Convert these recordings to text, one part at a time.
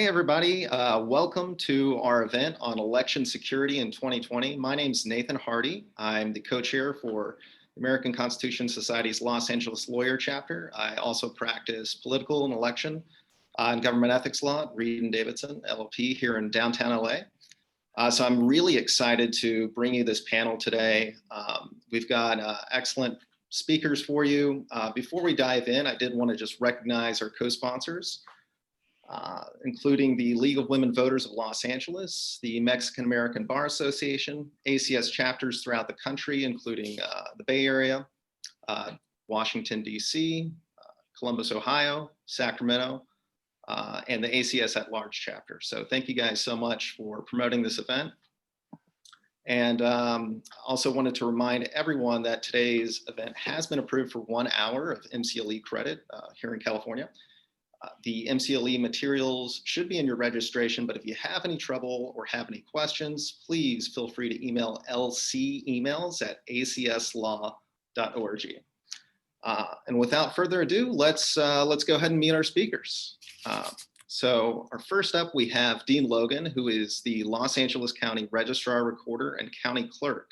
Hey everybody, welcome to our event on election security in 2020. My name is Nathan Hardy. I'm the co-chair for American Constitution Society's Los Angeles Lawyer chapter. I also practice political and election and government ethics law at Reed & Davidson, LLP here in downtown LA. So I'm really excited to bring you this panel today. We've got excellent speakers for you. Before we dive in, I did want to just recognize our co-sponsors. Including the League of Women Voters of Los Angeles, the Mexican American Bar Association, ACS chapters throughout the country, including the Bay Area, Washington, D.C., Columbus, Ohio, Sacramento, and the ACS at Large chapter. So thank you guys so much for promoting this event. And also wanted to remind everyone that today's event has been approved for 1 hour of MCLE credit here in California. The MCLE materials should be in your registration, but if you have any trouble or have any questions, please feel free to email lcemails@acslaw.org. And without further ado, let's go ahead and meet our speakers. So our first up, we have Dean Logan, who is the Los Angeles County Registrar, Recorder, and County Clerk.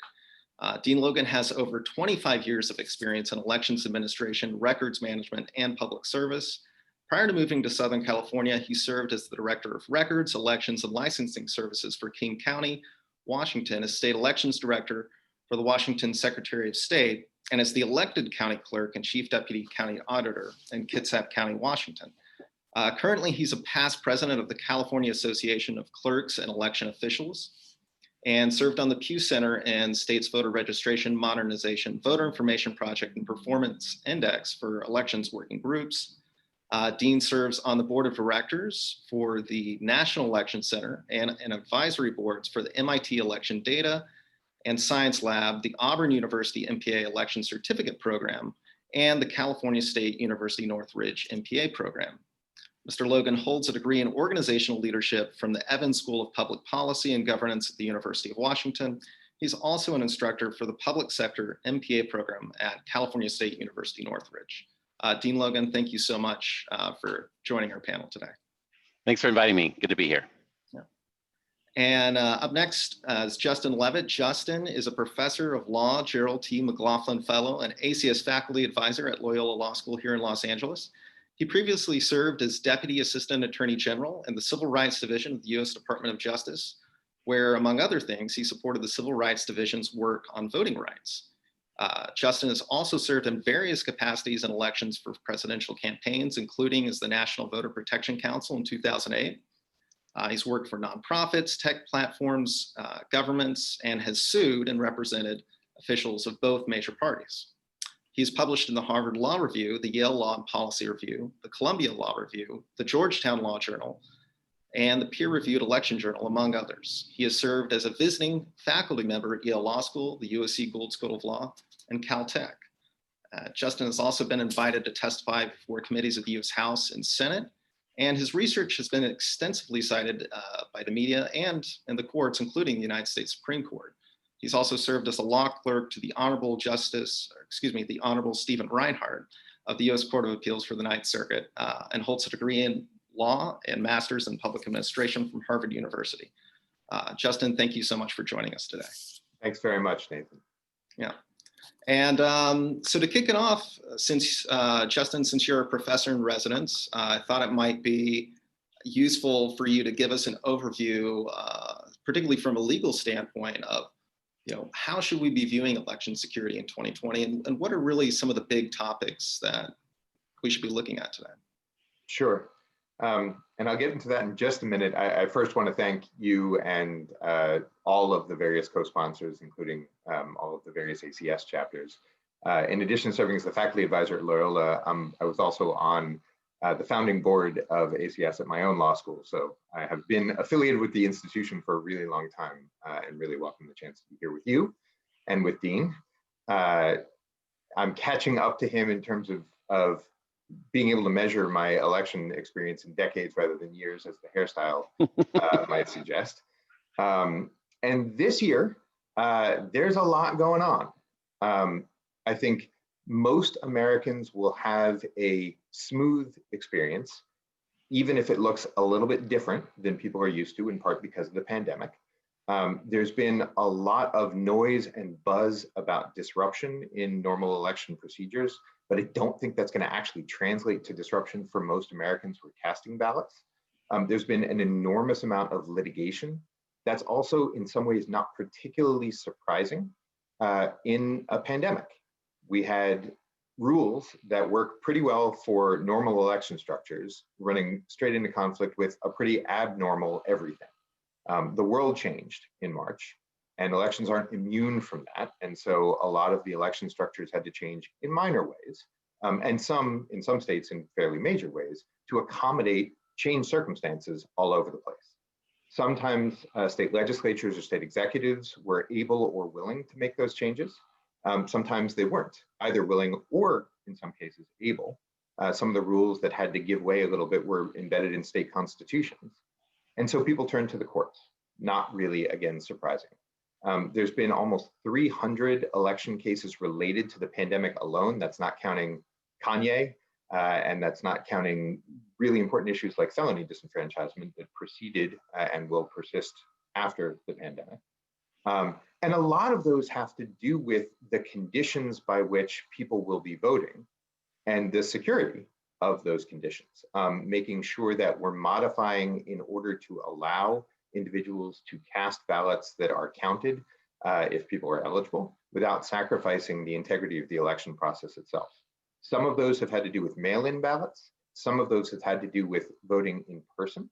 Dean Logan has over 25 years of experience in elections administration, records management, and public service. Prior to moving to Southern California, he served as the Director of Records, Elections, and Licensing Services for King County, Washington, as State Elections Director for the Washington Secretary of State, and as the elected County Clerk and Chief Deputy County Auditor in Kitsap County, Washington. Currently, he's a past president of the California Association of Clerks and Election Officials, and served on the Pew Center and State's Voter Registration Modernization, Voter Information Project, and Performance Index for elections working groups. Dean serves on the board of directors for the National Election Center and advisory boards for the MIT Election Data and Science Lab, the Auburn University MPA Election Certificate Program, and the California State University Northridge MPA Program. Mr. Logan holds a degree in organizational leadership from the Evans School of Public Policy and Governance at the University of Washington. He's also an instructor for the Public Sector MPA Program at California State University Northridge. Dean Logan, thank you so much for joining our panel today. Thanks for inviting me. Good to be here. Yeah. And up next is Justin Levitt. Justin is a professor of law, Gerald T. McLaughlin Fellow, and ACS faculty advisor at Loyola Law School here in Los Angeles. He previously served as Deputy Assistant Attorney General in the Civil Rights Division of the U.S. Department of Justice, where, among other things, he supported the Civil Rights Division's work on voting rights. Justin has also served in various capacities in elections for presidential campaigns, including as the National Voter Protection Council in 2008. He's worked for nonprofits, tech platforms, governments, and has sued and represented officials of both major parties. He's published in the Harvard Law Review, the Yale Law and Policy Review, the Columbia Law Review, the Georgetown Law Journal, and the peer-reviewed Election Journal, among others. He has served as a visiting faculty member at Yale Law School, the USC Gould School of Law, and Caltech. Justin has also been invited to testify before committees of the U.S. House and Senate, and his research has been extensively cited by the media and in the courts, including the United States Supreme Court. He's also served as a law clerk to the Honorable Stephen Reinhardt of the U.S. Court of Appeals for the Ninth Circuit, and holds a degree in law and master's in public administration from Harvard University. Justin, thank you so much for joining us today. Thanks very much, Nathan. Yeah. And so to kick it off, since Justin, since you're a professor in residence, I thought it might be useful for you to give us an overview, particularly from a legal standpoint of, how should we be viewing election security in 2020, and what are really some of the big topics that we should be looking at today? Sure. And I'll get into that in just a minute. I first want to thank you and all of the various co-sponsors, including all of the various ACS chapters. In addition to serving as the faculty advisor at Loyola, I was also on the founding board of ACS at my own law school. So I have been affiliated with the institution for a really long time and really welcome the chance to be here with you and with Dean. I'm catching up to him in terms of being able to measure my election experience in decades rather than years, as the hairstyle might suggest. And this year, there's a lot going on. I think most Americans will have a smooth experience even if it looks a little bit different than people are used to, in part because of the pandemic. There's been a lot of noise and buzz about disruption in normal election procedures, but I don't think that's going to actually translate to disruption for most Americans who are casting ballots. There's been an enormous amount of litigation. That's also in some ways not particularly surprising in a pandemic. We had rules that work pretty well for normal election structures running straight into conflict with a pretty abnormal everything. The world changed in March, and elections aren't immune from that. And so a lot of the election structures had to change in minor ways, and in some states in fairly major ways, to accommodate changed circumstances all over the place. Sometimes state legislatures or state executives were able or willing to make those changes. Sometimes they weren't either willing or, in some cases, able. Some of the rules that had to give way a little bit were embedded in state constitutions. And so people turned to the courts, not really, again, surprising. There's been almost 300 election cases related to the pandemic alone. That's not counting Kanye, and that's not counting really important issues like felony disenfranchisement that preceded and will persist after the pandemic. And a lot of those have to do with the conditions by which people will be voting and the security of those conditions, making sure that we're modifying in order to allow individuals to cast ballots that are counted if people are eligible without sacrificing the integrity of the election process itself. Some of those have had to do with mail-in ballots. Some of those have had to do with voting in person.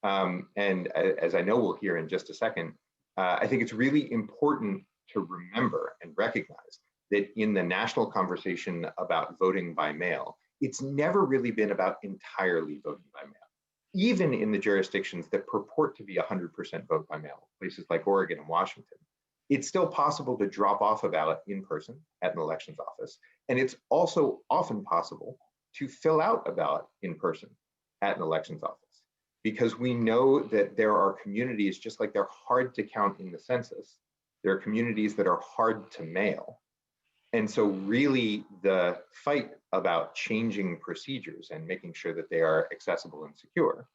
And as I know we'll hear in just a second, I think it's really important to remember and recognize that in the national conversation about voting by mail, it's never really been about entirely voting by mail. Even in the jurisdictions that purport to be 100% vote by mail, places like Oregon and Washington, it's still possible to drop off a ballot in person at an elections office. And it's also often possible to fill out a ballot in person at an elections office, because we know that there are communities, just like they're hard to count in the census, there are communities that are hard to mail. And so really the fight about changing procedures and making sure that they are accessible and secure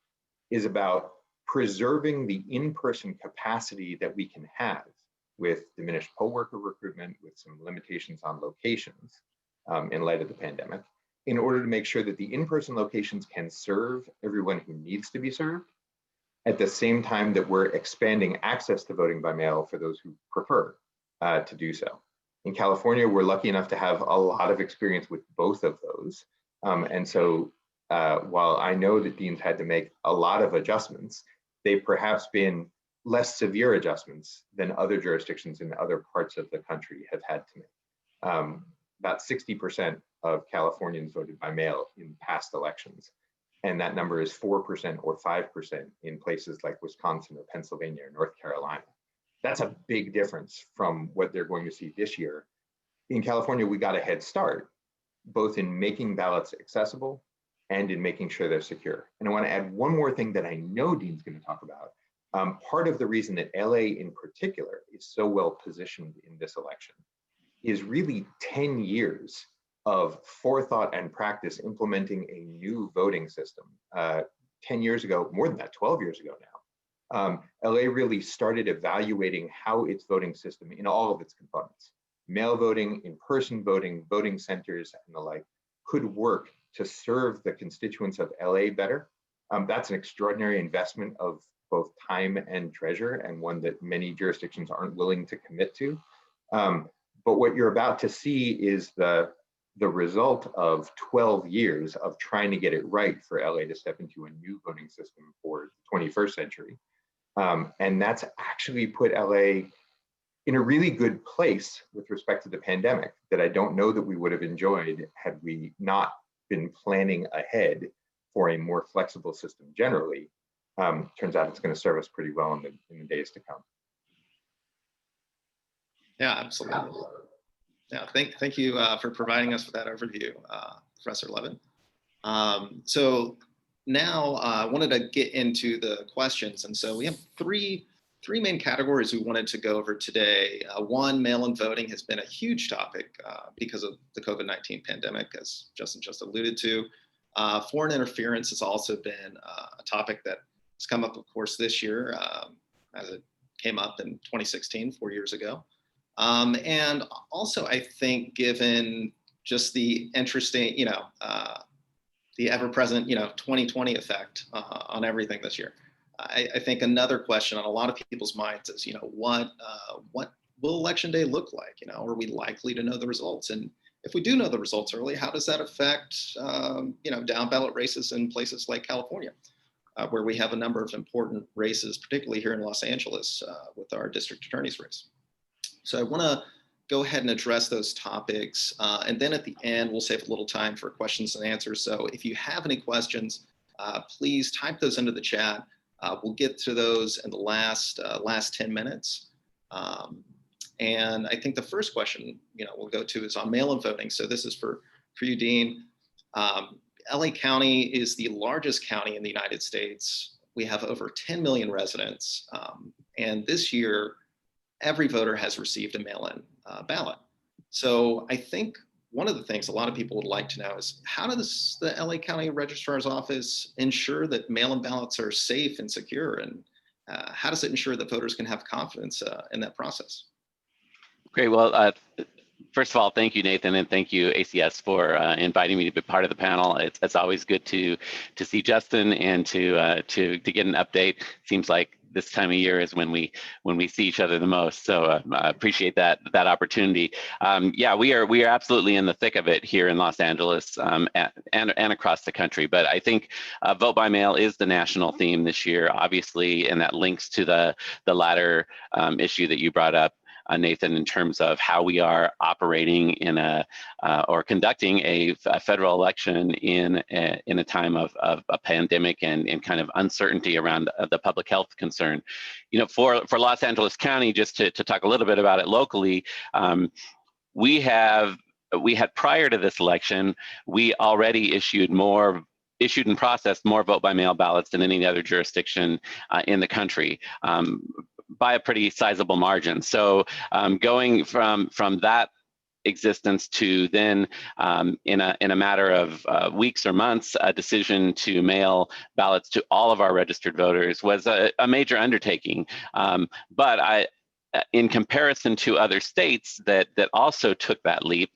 is about preserving the in-person capacity that we can have with diminished poll worker recruitment, with some limitations on locations in light of the pandemic, in order to make sure that the in-person locations can serve everyone who needs to be served, at the same time that we're expanding access to voting by mail for those who prefer to do so. In California, we're lucky enough to have a lot of experience with both of those. And so while I know that deans had to make a lot of adjustments, they've perhaps been less severe adjustments than other jurisdictions in other parts of the country have had to make. About 60% of Californians voted by mail in past elections. And that number is 4% or 5% in places like Wisconsin or Pennsylvania or North Carolina. That's a big difference from what they're going to see this year. In California, we got a head start, both in making ballots accessible and in making sure they're secure. And I want to add one more thing that I know Dean's going to talk about. Part of the reason that LA in particular is so well positioned in this election is really 10 years of forethought and practice implementing a new voting system. 10 years ago, more than that, 12 years ago now, LA really started evaluating how its voting system in all of its components, mail voting, in-person voting, voting centers, and the like, could work to serve the constituents of LA better. That's an extraordinary investment of both time and treasure, and one that many jurisdictions aren't willing to commit to. But what you're about to see is the result of 12 years of trying to get it right for LA to step into a new voting system for the 21st century. And that's actually put LA in a really good place with respect to the pandemic that I don't know that we would have enjoyed had we not been planning ahead for a more flexible system generally. Turns out it's going to serve us pretty well in the days to come. Yeah, absolutely. Yeah, thank you for providing us with that overview, Professor Levitt. So now I wanted to get into the questions. And so we have three main categories we wanted to go over today. One, mail-in voting has been a huge topic because of the COVID-19 pandemic, as Justin just alluded to. Foreign interference has also been a topic that has come up, of course, this year, as it came up in 2016, 4 years ago. And also, I think, given just the interesting, the ever-present, 2020 effect on everything this year. I think another question on a lot of people's minds is, what will Election Day look like? Are we likely to know the results? And if we do know the results early, how does that affect, down ballot races in places like California, where we have a number of important races, particularly here in Los Angeles with our district attorney's race. So I want to go ahead and address those topics. And then at the end, we'll save a little time for questions and answers. So if you have any questions, please type those into the chat. We'll get to those in the last 10 minutes. And I think the first question, we'll go to is on mail-in voting. So this is for you, Dean. LA County is the largest county in the United States. We have over 10 million residents. And this year, every voter has received a mail-in ballot. So I think one of the things a lot of people would like to know is, how does the LA County Registrar's Office ensure that mail-in ballots are safe and secure? And how does it ensure that voters can have confidence in that process? Great. Well, first of all, thank you, Nathan, and thank you, ACS, for inviting me to be part of the panel. It's always good to see Justin and to get an update. Seems like this time of year is when we see each other the most. So I appreciate that opportunity. Yeah, we are absolutely in the thick of it here in Los Angeles and across the country. But I think vote by mail is the national theme this year, obviously, and that links to the latter issue that you brought up, Nathan, in terms of how we are operating in or conducting a federal election in a time of a pandemic and kind of uncertainty around the public health concern. For Los Angeles County, just to talk a little bit about it locally, we had prior to this election, we already issued and processed more vote by mail ballots than any other jurisdiction in the country. By a pretty sizable margin. So going from that existence to then in a matter of weeks or months, a decision to mail ballots to all of our registered voters was a major undertaking. But in comparison to other states that also took that leap,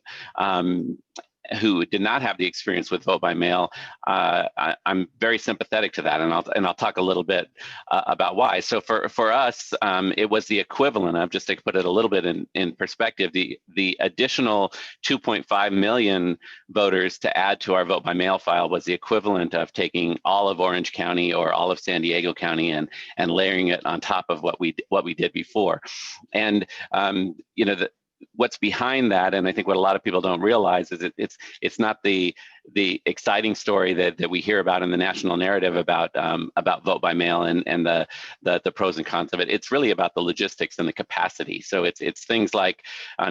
who did not have the experience with vote by mail, I'm very sympathetic to that, and I'll talk a little bit about why. So for us, it was the equivalent of, just to put it a little bit in perspective, the additional 2.5 million voters to add to our vote by mail file was the equivalent of taking all of Orange County or all of San Diego County and layering it on top of what we did before. And what's behind that, and I think what a lot of people don't realize, is it's not the exciting story that we hear about in the national narrative about vote by mail and the pros and cons of it. It's really about the logistics and the capacity. So it's things like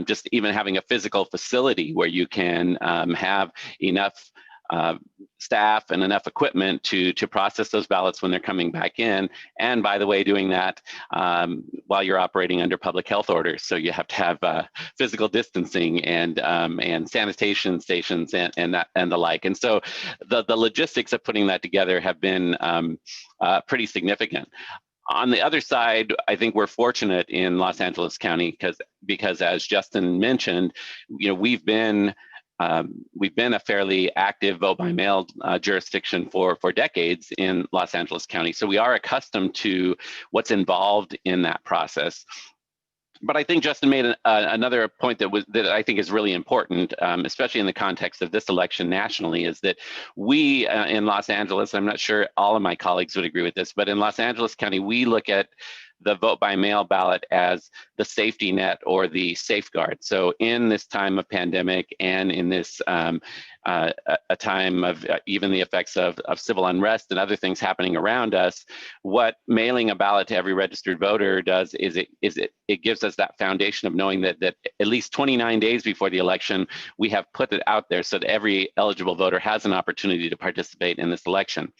just even having a physical facility where you can have enough staff and enough equipment to process those ballots when they're coming back in. And by the way, doing that while you're operating under public health orders. So you have to have physical distancing and sanitation stations and the like. And so the logistics of putting that together have been pretty significant. On the other side, I think we're fortunate in Los Angeles County because as Justin mentioned, we've been a fairly active vote by mail jurisdiction for decades in Los Angeles County. So we are accustomed to what's involved in that process. But I think Justin made another point that I think is really important, especially in the context of this election nationally, is that we in Los Angeles, I'm not sure all of my colleagues would agree with this, but in Los Angeles County, we look at the vote by mail ballot as the safety net or the safeguard. So in this time of pandemic and in this a time of even the effects of civil unrest and other things happening around us, what mailing a ballot to every registered voter does is it gives us that foundation of knowing that at least 29 days before the election, we have put it out there so that every eligible voter has an opportunity to participate in this election.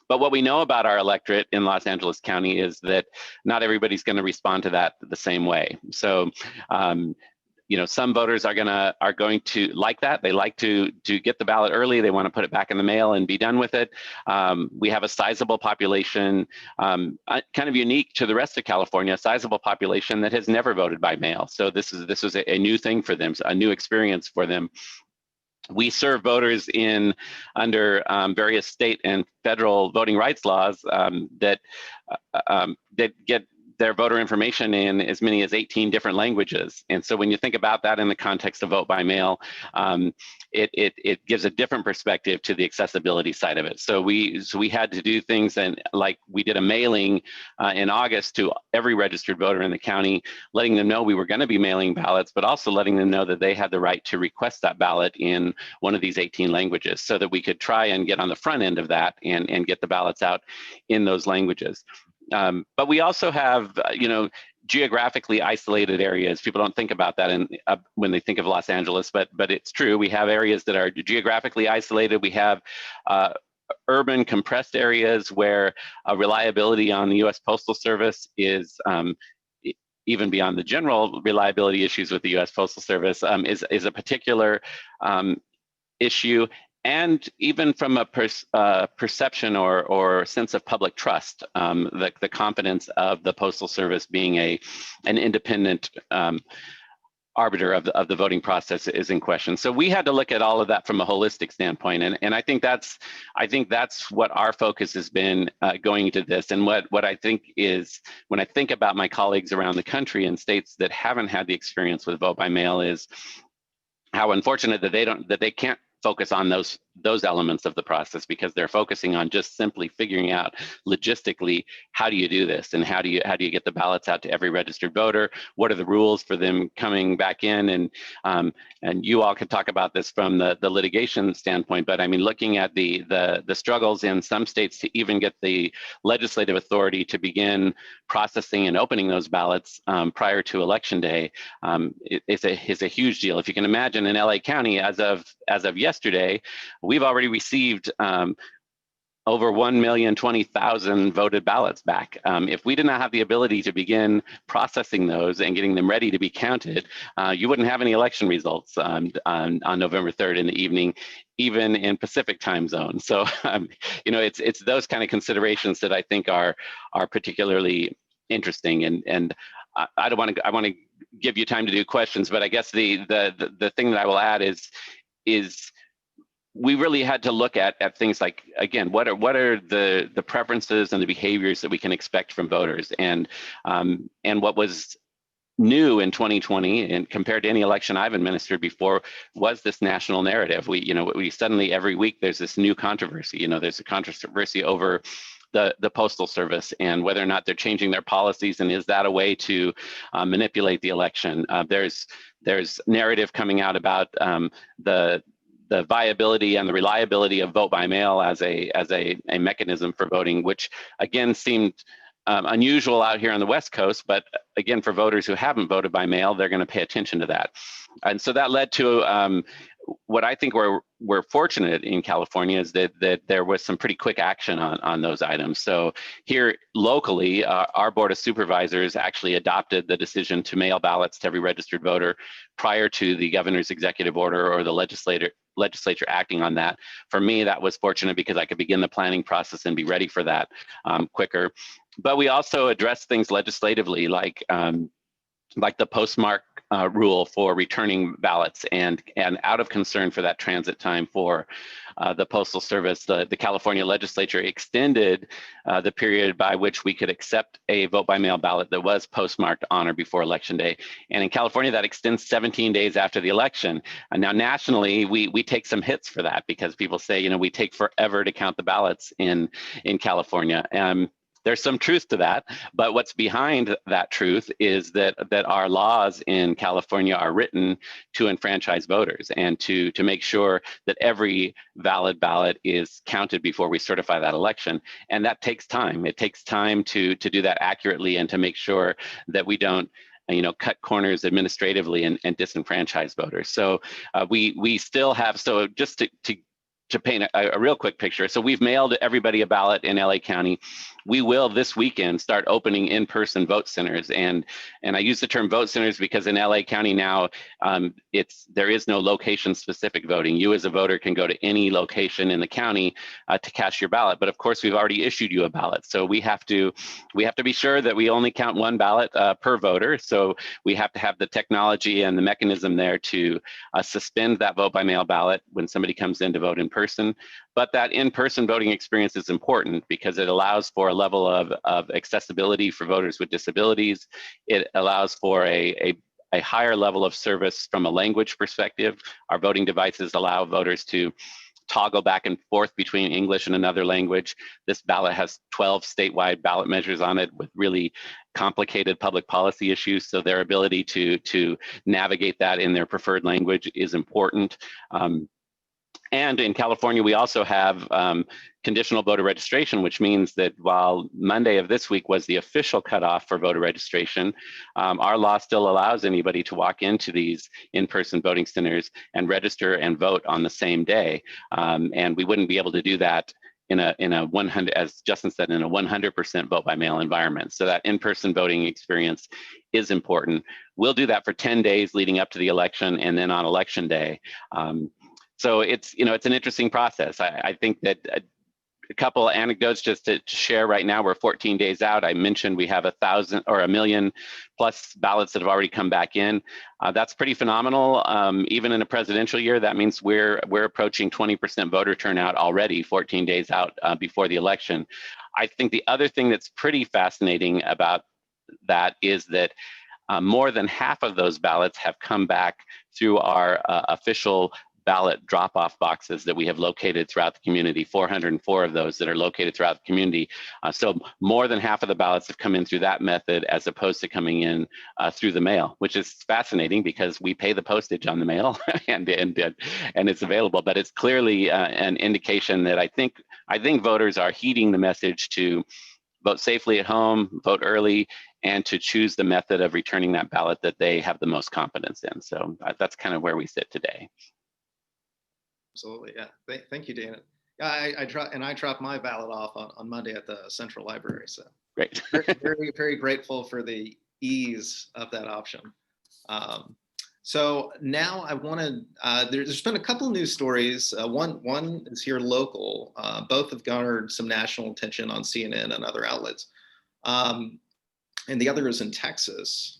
But what we know about our electorate in Los Angeles County is that not everybody's going to respond to that the same way. So some voters are going to like that. They like to get the ballot early. They want to put it back in the mail and be done with it. We have a sizable population, kind of unique to the rest of California, a sizable population that has never voted by mail. So this was a new thing for them, a new experience for them. We serve voters under various state and federal voting rights laws that get their voter information in as many as 18 different languages. And so when you think about that in the context of vote by mail, it gives a different perspective to the accessibility side of it. So we had to do things, and like we did a mailing in August to every registered voter in the county, letting them know we were going to be mailing ballots, but also letting them know that they had the right to request that ballot in one of these 18 languages, so that we could try and get on the front end of that and get the ballots out in those languages. But we also have, geographically isolated areas. People don't think about that when they think of Los Angeles, but it's true. We have areas that are geographically isolated. We have urban compressed areas where reliability on the U.S. Postal Service is even beyond the general reliability issues with the U.S. Postal Service is a particular issue. And even from a perception or sense of public trust, the confidence of the Postal Service being an independent arbiter of the voting process is in question. So we had to look at all of that from a holistic standpoint, and I think that's what our focus has been going into this. And what I think is, when I think about my colleagues around the country in states that haven't had the experience with vote by mail, is how unfortunate that they can't focus on those elements of the process, because they're focusing on just simply figuring out logistically, how do you do this, and how do you get the ballots out to every registered voter? What are the rules for them coming back in? And you all could talk about this from the litigation standpoint, but I mean, looking at the struggles in some states to even get the legislative authority to begin processing and opening those ballots prior to Election Day is a huge deal. If you can imagine, in LA County, as of yesterday, we've already received over 1,020,000 voted ballots back. If we did not have the ability to begin processing those and getting them ready to be counted, you wouldn't have any election results on November 3rd in the evening, even in Pacific time zone. So, it's those kind of considerations that I think are particularly interesting. And I want to give you time to do questions, but I guess the thing that I will add is we really had to look at things like, again, what are the preferences and the behaviors that we can expect from voters, and what was new in 2020 and compared to any election I've administered before was this national narrative. We suddenly, every week, there's this new controversy. There's a controversy over the Postal Service and whether or not they're changing their policies, and is that a way to manipulate the election? There's narrative coming out about the viability and the reliability of vote by mail as a mechanism for voting, which again seemed unusual out here on the West Coast, but again, for voters who haven't voted by mail, they're going to pay attention to that. And so that led to what I think we're fortunate in California is that there was some pretty quick action on those items. So here locally, our Board of Supervisors actually adopted the decision to mail ballots to every registered voter prior to the governor's executive order or the legislature acting on that. For me, that was fortunate because I could begin the planning process and be ready for that quicker. But we also addressed things legislatively, like the postmark rule for returning ballots, and out of concern for that transit time for the Postal Service, the California legislature extended the period by which we could accept a vote by mail ballot that was postmarked on or before Election Day. And in California, that extends 17 days after the election. And now nationally, we take some hits for that because people say, we take forever to count the ballots in California. There's some truth to that, but what's behind that truth is that our laws in California are written to enfranchise voters and to make sure that every valid ballot is counted before we certify that election. And that takes time. It takes time to do that accurately and to make sure that we don't cut corners administratively and disenfranchise voters. So we still have, so just to paint a real quick picture. So we've mailed everybody a ballot in LA County. we will this weekend start opening in-person vote centers, and I use the term vote centers because in LA County now, there is no location-specific voting. You as a voter can go to any location in the county to cast your ballot, but of course we've already issued you a ballot, so we have to be sure that we only count one ballot per voter. So we have to have the technology and the mechanism there to suspend that vote by mail ballot when somebody comes in to vote in person. But that in-person voting experience is important because it allows for a level of accessibility for voters with disabilities. It allows for a higher level of service from a language perspective. Our voting devices allow voters to toggle back and forth between English and another language. This ballot has 12 statewide ballot measures on it with really complicated public policy issues, so their ability to navigate that in their preferred language is important. And in California, we also have conditional voter registration, which means that while Monday of this week was the official cutoff for voter registration, our law still allows anybody to walk into these in-person voting centers and register and vote on the same day. And we wouldn't be able to do that in a 100, as Justin said, in a 100% vote by mail environment. So that in-person voting experience is important. We'll do that for 10 days leading up to the election, and then on election day. So it's an interesting process. I think that a couple of anecdotes just to share right now. We're 14 days out. I mentioned we have 1,000 or 1 million plus ballots that have already come back in. That's pretty phenomenal. Even in a presidential year, that means we're approaching 20% voter turnout already 14 days out before the election. I think the other thing that's pretty fascinating about that is that more than half of those ballots have come back through our official ballot drop-off boxes that we have located throughout the community, 404 of those that are located throughout the community. So more than half of the ballots have come in through that method as opposed to coming in through the mail, which is fascinating because we pay the postage on the mail and it's available. But it's clearly an indication that I think voters are heeding the message to vote safely at home, vote early, and to choose the method of returning that ballot that they have the most confidence in. So that's kind of where we sit today. Absolutely, yeah. Thank you, Dana. Yeah, I dropped my ballot off on Monday at the Central Library. So great. very, very grateful for the ease of that option. So now I wanted, there's been a couple news stories. One is here local. Both have garnered some national attention on CNN and other outlets. And the other is in Texas.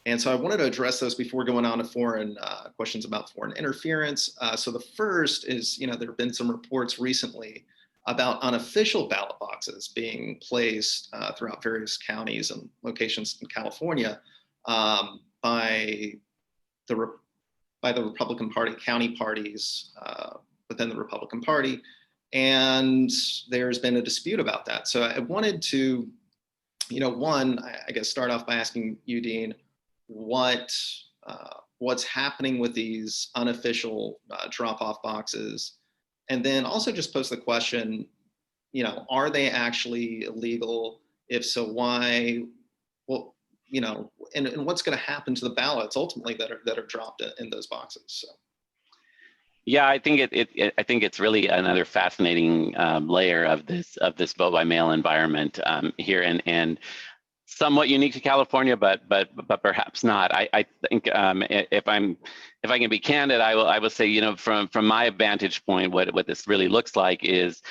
And so I wanted to address those before going on to foreign questions about foreign interference. So the first is, there have been some reports recently about unofficial ballot boxes being placed throughout various counties and locations in California by the Republican Party, county parties within the Republican Party. And there's been a dispute about that. So I wanted to, one, I guess, start off by asking you, Dean, what's happening with these unofficial drop-off boxes, and then also just pose the question, are they actually illegal? If so, why? Well, and what's going to happen to the ballots ultimately that are dropped in those boxes? So. Yeah, I think I think it's really another fascinating layer of this vote by mail environment here, and somewhat unique to California, but perhaps not. I think if I can be candid, I will say, from my vantage point, what this really looks like is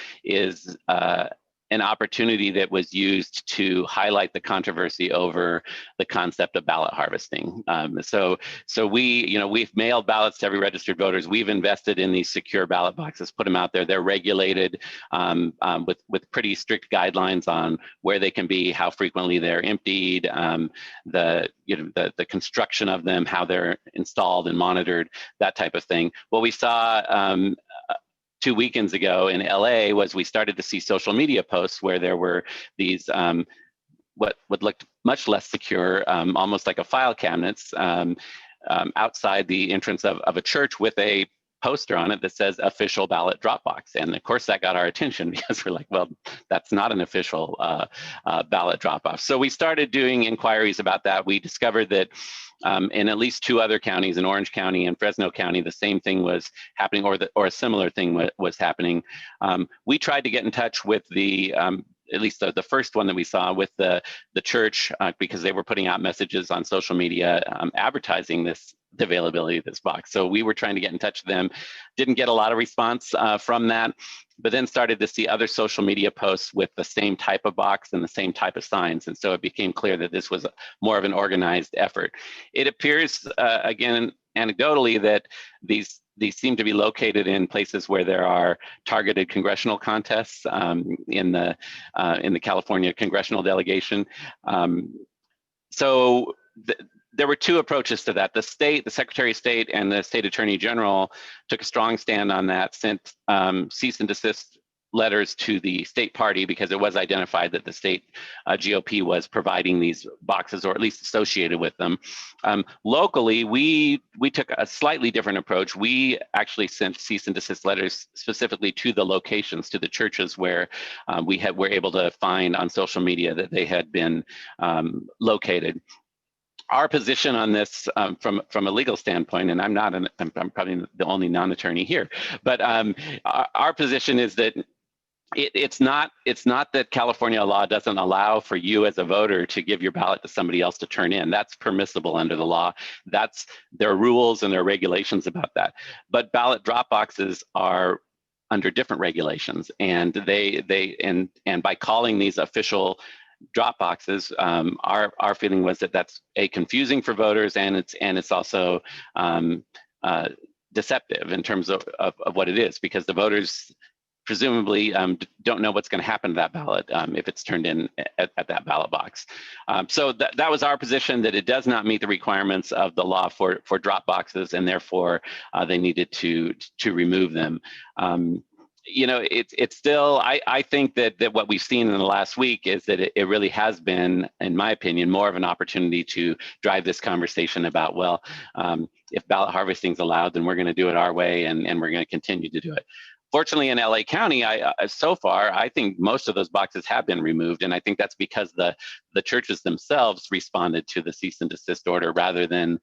an opportunity that was used to highlight the controversy over the concept of ballot harvesting. So we've mailed ballots to every registered voters. We've invested in these secure ballot boxes, put them out there. They're regulated with pretty strict guidelines on where they can be, how frequently they're emptied, the construction of them, how they're installed and monitored, that type of thing. What we saw 2 weekends ago in LA was we started to see social media posts where there were these what looked much less secure, almost like a file cabinets outside the entrance of a church with a poster on it that says official ballot drop box. And of course that got our attention because we're like, well, that's not an official ballot drop off. So we started doing inquiries about that. We discovered that in at least 2 other counties, in Orange County and Fresno County, the same thing was happening, or a similar thing was happening. We tried to get in touch with the at least the first one that we saw with the church, because they were putting out messages on social media advertising the availability of this box. So we were trying to get in touch with them, didn't get a lot of response from that, but then started to see other social media posts with the same type of box and the same type of signs. And so it became clear that this was more of an organized effort. It appears, again, anecdotally, that these seem to be located in places where there are targeted congressional contests in the California congressional delegation. There were two approaches to that. The Secretary of State and the State Attorney General took a strong stand on that, sent cease and desist letters to the state party because it was identified that the state GOP was providing these boxes, or at least associated with them. Locally, we took a slightly different approach. We actually sent cease and desist letters specifically to the locations, to the churches where were able to find on social media that they had been located. Our position on this, from a legal standpoint, and I'm probably the only non-attorney here, but our position is that it's not that California law doesn't allow for you as a voter to give your ballot to somebody else to turn in. That's permissible under the law. There are rules and there are regulations about that. But ballot drop boxes are under different regulations, and by calling these official drop boxes, our feeling was that that's confusing for voters, and it's also deceptive in terms of what it is, because the voters presumably don't know what's going to happen to that ballot if it's turned in at that ballot box. So that was our position, that it does not meet the requirements of the law for drop boxes, and therefore they needed to remove them. It's still, I think that what we've seen in the last week is that it really has been, in my opinion, more of an opportunity to drive this conversation about, well, if ballot harvesting is allowed, then we're going to do it our way, and we're going to continue to do it. Fortunately, in LA County, so far, I think most of those boxes have been removed, and I think that's because the churches themselves responded to the cease and desist order rather than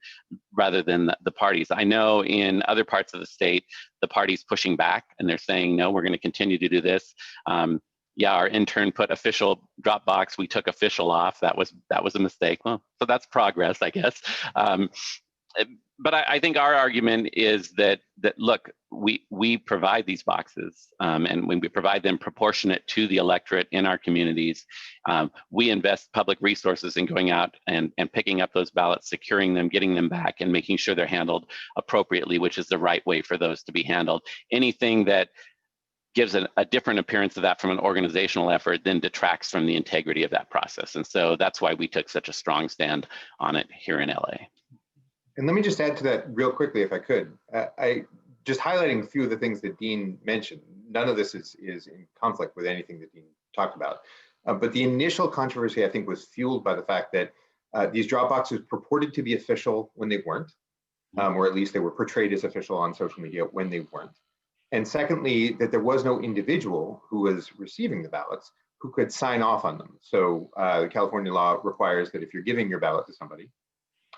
the parties. I know in other parts of the state, the party's pushing back, and they're saying, no, we're going to continue to do this. Yeah, our intern put official drop box. We took official off. That was a mistake. Well, so that's progress, I guess. But I think our argument is that look, we provide these boxes, and when we provide them proportionate to the electorate in our communities, we invest public resources in going out and picking up those ballots, securing them, getting them back, and making sure they're handled appropriately, which is the right way for those to be handled. Anything that gives a different appearance of that from an organizational effort then detracts from the integrity of that process. And so that's why we took such a strong stand on it here in LA. And let me just add to that real quickly, if I could. I just highlighting a few of the things that Dean mentioned. None of this is in conflict with anything that Dean talked about. But the initial controversy, I think, was fueled by the fact that these drop boxes purported to be official when they weren't, or at least they were portrayed as official on social media when they weren't. And secondly, that there was no individual who was receiving the ballots who could sign off on them. So the California law requires that if you're giving your ballot to somebody,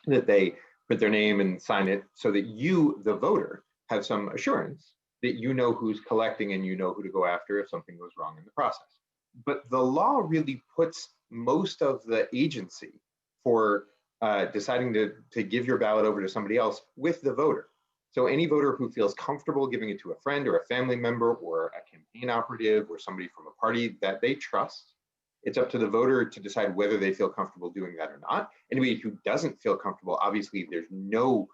that they put their name and sign it so that you, the voter, have some assurance that you know who's collecting and you know who to go after if something goes wrong in the process. But the law really puts most of the agency for deciding to give your ballot over to somebody else with the voter. So any voter who feels comfortable giving it to a friend or a family member or a campaign operative or somebody from a party that they trust, it's up to the voter to decide whether they feel comfortable doing that or not. Anybody who doesn't feel comfortable, obviously there's no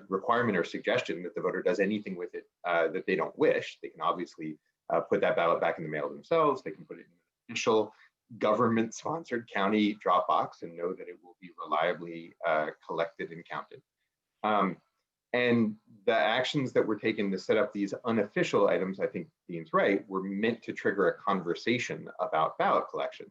requirement or suggestion that the voter does anything with it that they don't wish. They can obviously put that ballot back in the mail themselves. They can put it in an official government-sponsored county drop box and know that it will be reliably collected and counted. And the actions that were taken to set up these unofficial items, I think Dean's right, were meant to trigger a conversation about ballot collection.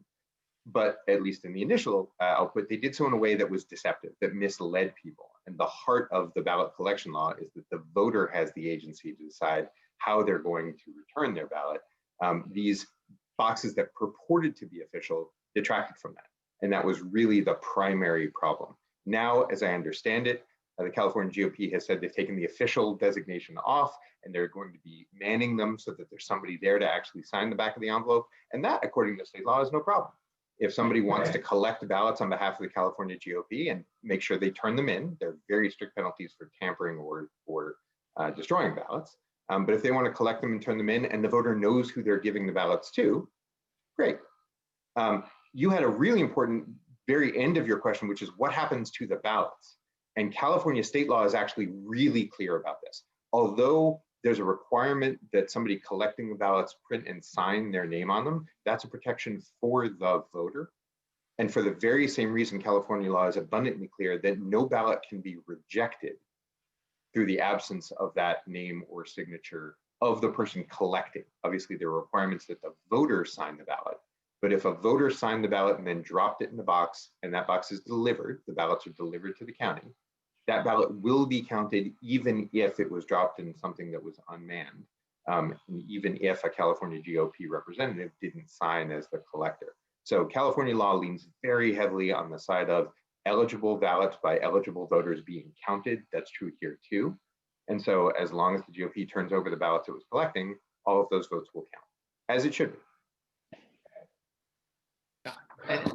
But at least in the initial output, they did so in a way that was deceptive, that misled people. And the heart of the ballot collection law is that the voter has the agency to decide how they're going to return their ballot. These boxes that purported to be official detracted from that. And that was really the primary problem. Now, as I understand it, the California GOP has said they've taken the official designation off and they're going to be manning them so that there's somebody there to actually sign the back of the envelope. And that, according to state law, is no problem. If somebody wants to collect ballots on behalf of the California GOP and make sure they turn them in, there are very strict penalties for tampering or destroying ballots. But if they want to collect them and turn them in, and the voter knows who they're giving the ballots to, great. You had a really important very end of your question, which is what happens to the ballots? And California state law is actually really clear about this. Although there's a requirement that somebody collecting the ballots print and sign their name on them, that's a protection for the voter. And for the very same reason, California law is abundantly clear that no ballot can be rejected through the absence of that name or signature of the person collecting. Obviously, there are requirements that the voter sign the ballot. But if a voter signed the ballot and then dropped it in the box, and that box is delivered, the ballots are delivered to the county, that ballot will be counted even if it was dropped in something that was unmanned, and even if a California GOP representative didn't sign as the collector. So California law leans very heavily on the side of eligible ballots by eligible voters being counted. That's true here too. And so as long as the GOP turns over the ballots it was collecting, all of those votes will count, as it should be.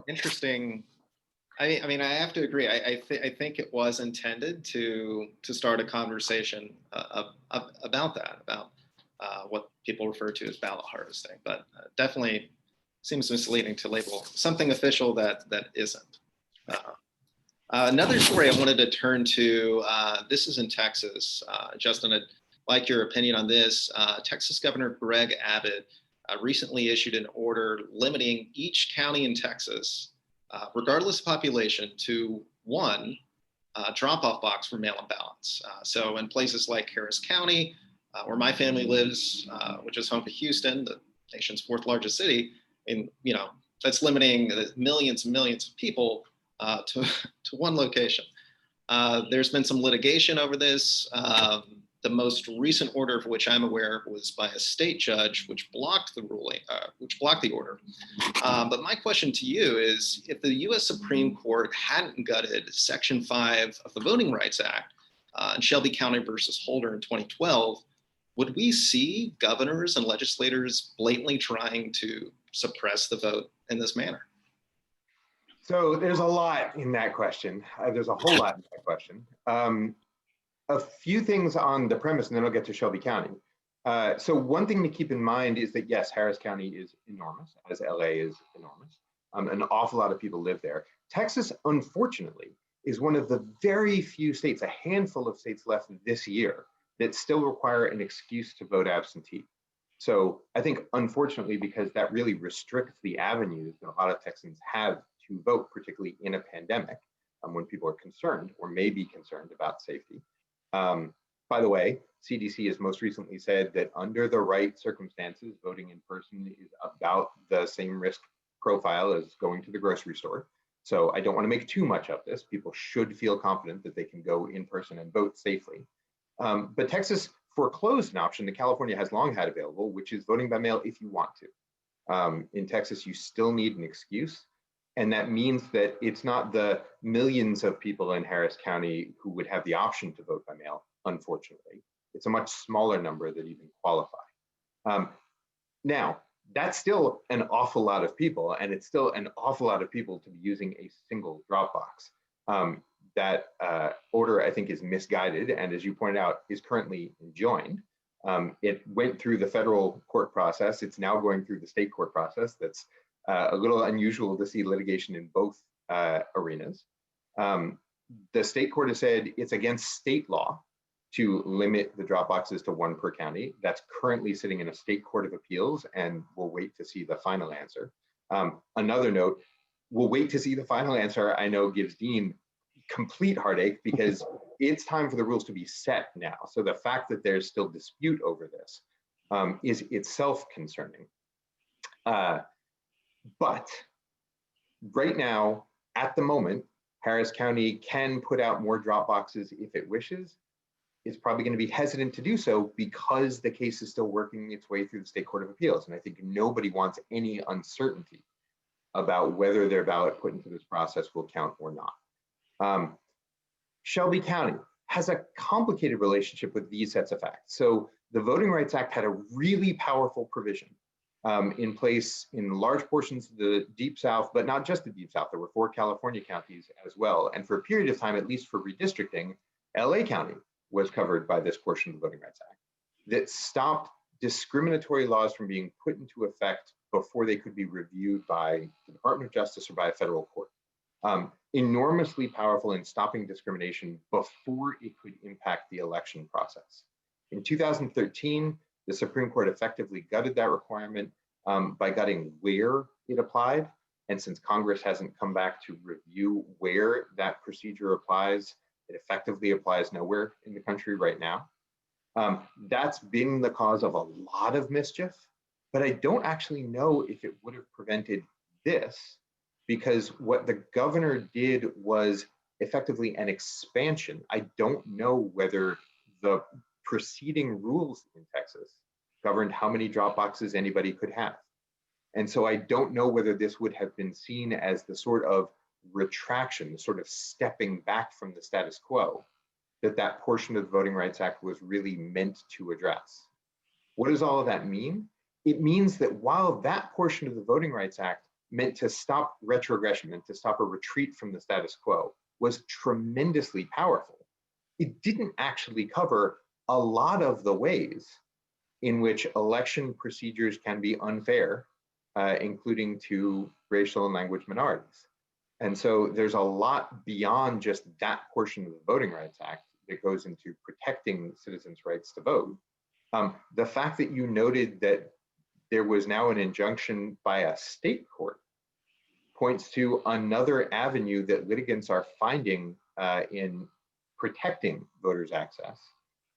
Interesting. I mean, I have to agree. I think it was intended to start a conversation about that, about what people refer to as ballot harvesting, but definitely seems misleading to label something official that isn't. Another story I wanted to turn to. This is in Texas. Justin, I'd like your opinion on this. Texas Governor Greg Abbott recently issued an order limiting each county in Texas, regardless of population, to one drop-off box for mail-in ballots. So in places like Harris County, where my family lives, which is home to Houston, the nation's fourth largest city, and that's limiting millions and millions of people to one location. There's been some litigation over this. The most recent order for which I'm aware was by a state judge, which blocked the ruling, which blocked the order. But my question to you is, if the U.S. Supreme Court hadn't gutted Section 5 of the Voting Rights Act in Shelby County versus Holder in 2012, would we see governors and legislators blatantly trying to suppress the vote in this manner? So there's a lot in that question. There's a whole lot in that question. A few things on the premise, and then I'll get to Shelby County. So one thing to keep in mind is that, yes, Harris County is enormous, as LA is enormous. An awful lot of people live there. Texas, unfortunately, is one of the very few states, a handful of states left this year, that still require an excuse to vote absentee. So I think, unfortunately, because that really restricts the avenues that a lot of Texans have to vote, particularly in a pandemic, when people are concerned or may be concerned about safety. By the way, CDC has most recently said that under the right circumstances, voting in person is about the same risk profile as going to the grocery store. So I don't want to make too much of this. People should feel confident that they can go in person and vote safely. But Texas foreclosed an option that California has long had available, which is voting by mail if you want to. In Texas, you still need an excuse. And that means that it's not the millions of people in Harris County who would have the option to vote by mail, unfortunately. It's a much smaller number that even qualify. Now, that's still an awful lot of people, and it's still an awful lot of people to be using a single drop box. That order, I think, is misguided, and as you pointed out, is currently enjoined. It went through the federal court process. It's now going through the state court process. That's a little unusual to see litigation in both arenas. The state court has said it's against state law to limit the drop boxes to one per county. That's currently sitting in a state court of appeals, and we'll wait to see the final answer. Another note, we'll wait to see the final answer, I know gives Dean complete heartache because it's time for the rules to be set now. So the fact that there's still dispute over this is itself concerning. But right now, at the moment, Harris County can put out more drop boxes if it wishes. It's probably going to be hesitant to do so because the case is still working its way through the State Court of Appeals. And I think nobody wants any uncertainty about whether their ballot put into this process will count or not. Shelby County. has a complicated relationship with these sets of facts. So the Voting Rights Act had a really powerful provision in place in large portions of the Deep South, but not just the Deep South. There were 4 California counties as well. And for a period of time, at least for redistricting, LA County was covered by this portion of the Voting Rights Act that stopped discriminatory laws from being put into effect before they could be reviewed by the Department of Justice or by a federal court. Enormously powerful in stopping discrimination before it could impact the election process. In 2013, the Supreme Court effectively gutted that requirement by gutting where it applied. And since Congress hasn't come back to review where that procedure applies, it effectively applies nowhere in the country right now. That's been the cause of a lot of mischief, but I don't actually know if it would have prevented this, because what the governor did was effectively an expansion. I don't know whether the preceding rules in Texas governed how many drop boxes anybody could have. And so I don't know whether this would have been seen as the sort of retraction, the sort of stepping back from the status quo that portion of the Voting Rights Act was really meant to address. What does all of that mean? It means that while that portion of the Voting Rights Act meant to stop retrogression, meant to stop a retreat from the status quo, was tremendously powerful, it didn't actually cover a lot of the ways in which election procedures can be unfair, including to racial and language minorities. And so there's a lot beyond just that portion of the Voting Rights Act that goes into protecting citizens' rights to vote. The fact that you noted that there was now an injunction by a state court points to another avenue that litigants are finding in protecting voters' access.